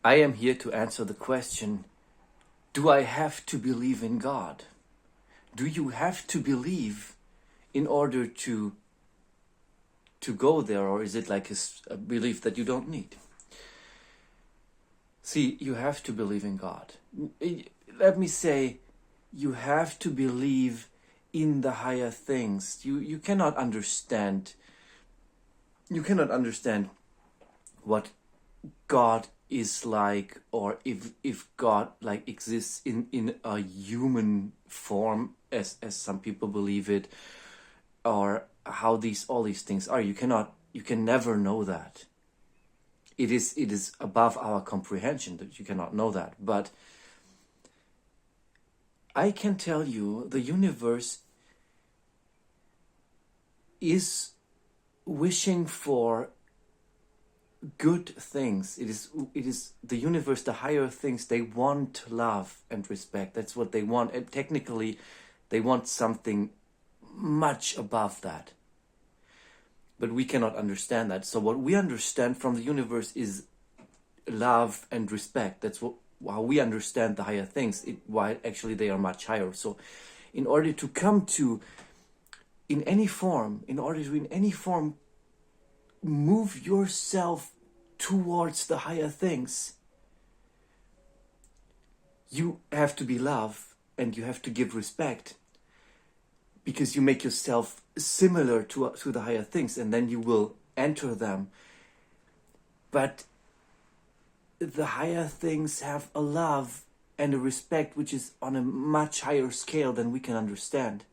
I am here to answer the question, do I have to believe in God? Do you have to believe in order to go there, or is it like a belief that you don't need? See, you have to believe in God. Let me say, you have to believe in the higher things. You cannot understand. You cannot understand what God is like, or if God like exists in a human form, as some people believe it, or how all these things are. You can never know that. It is above our comprehension that you cannot know that. But I can tell you, the universe is wishing for good things. It is the universe, the higher things, they want love and respect. That's what they want. And technically, they want something much above that. But we cannot understand that. So what we understand from the universe is love and respect. That's how we understand the higher things, why actually they are much higher. So in order to come to, in any form move yourself towards the higher things, you have to be love and you have to give respect, because you make yourself similar to the higher things, and then you will enter them. But the higher things have a love and a respect which is on a much higher scale than we can understand.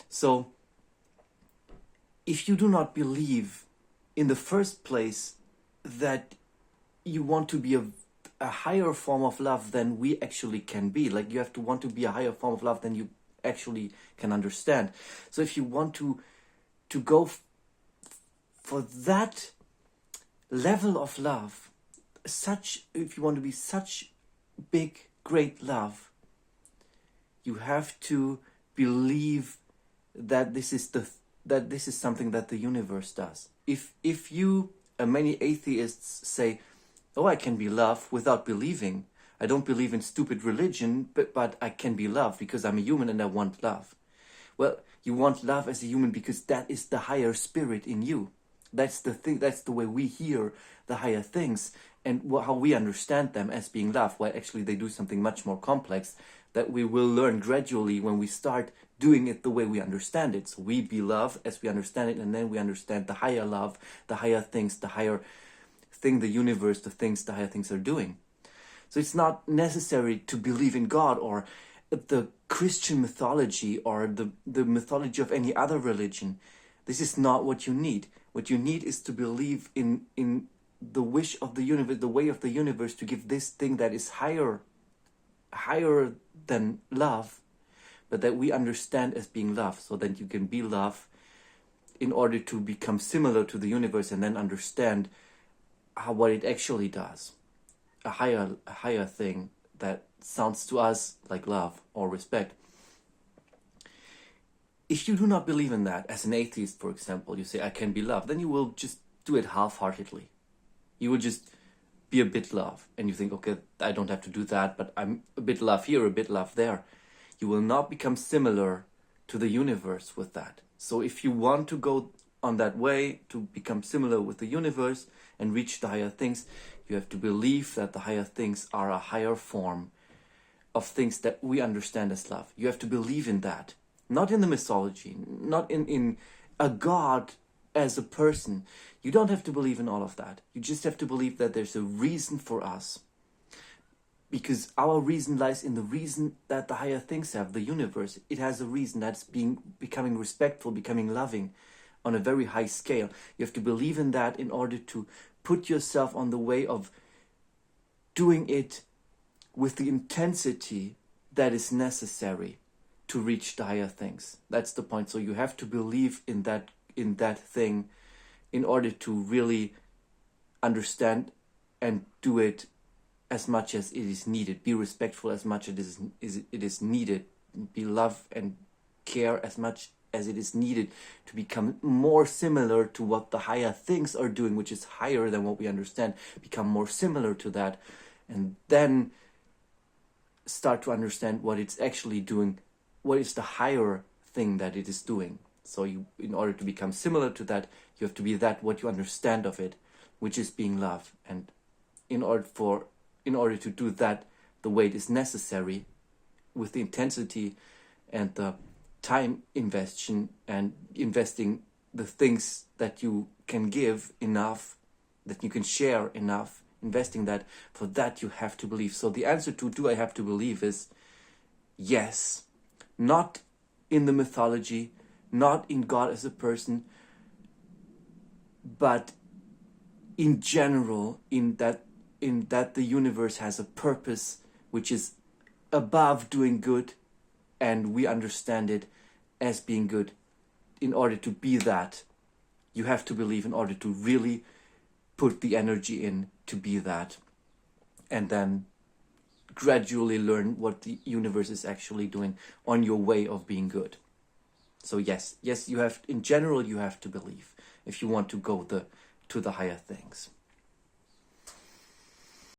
So if you do not believe in the first place that you want to be a higher form of love than we actually can be, like you have to want to be a higher form of love than you actually can understand. So if you want to go for that level of love, if you want to be such big, great love, you have to believe that this is something that the universe does. If you, many atheists say, oh, I can be love without believing. I don't believe in stupid religion, but I can be love because I'm a human and I want love. Well, you want love as a human because that is the higher spirit in you. That's the thing. That's the way we hear the higher things and how we understand them as being love. While actually they do something much more complex that we will learn gradually when we start doing it the way we understand it. So we be love as we understand it, and then we understand the higher love, the higher things, the higher thing, the universe, the higher things are doing. So it's not necessary to believe in God or the Christian mythology or the mythology of any other religion. This is not what you need. What you need is to believe in the wish of the universe, the way of the universe to give this thing that is higher than love, but that we understand as being love, so that you can be love in order to become similar to the universe and then understand what it actually does. A higher thing that sounds to us like love or respect. If you do not believe in that, as an atheist, for example, you say, I can be love, then you will just do it half-heartedly. You will just be a bit love, and you think, okay, I don't have to do that, but I'm a bit love here, a bit love there. You will not become similar to the universe with that. So if you want to go on that way, to become similar with the universe and reach the higher things, you have to believe that the higher things are a higher form of things that we understand as love. You have to believe in that. Not in the mythology, not in a God as a person. You don't have to believe in all of that. You just have to believe that there's a reason for us. Because our reason lies in the reason that the higher things have, the universe. It has a reason that's becoming respectful, becoming loving on a very high scale. You have to believe in that in order to put yourself on the way of doing it with the intensity that is necessary to reach the higher things. That's the point. So you have to believe in that thing in order to really understand and do it as much as it is needed. Be respectful as much as it is needed. Be love and care as much as it is needed to become more similar to what the higher things are doing, which is higher than what we understand, become more similar to that, and then start to understand what it's actually doing, what is the higher thing that it is doing. So you, in order to become similar to that, you have to be that what you understand of it, which is being love. And in order to do that the way it is necessary, with the intensity and the time investing the things that you can give enough, that you can share enough, investing that, for that you have to believe. So the answer to do I have to believe is yes. Not in the mythology, not in God as a person, but in general, in that the universe has a purpose which is above doing good, and we understand it as being good. In order to be that, you have to believe, in order to really put the energy in to be that, and then gradually learn what the universe is actually doing on your way of being good. So yes, you have, in general, you have to believe if you want to go to the higher things.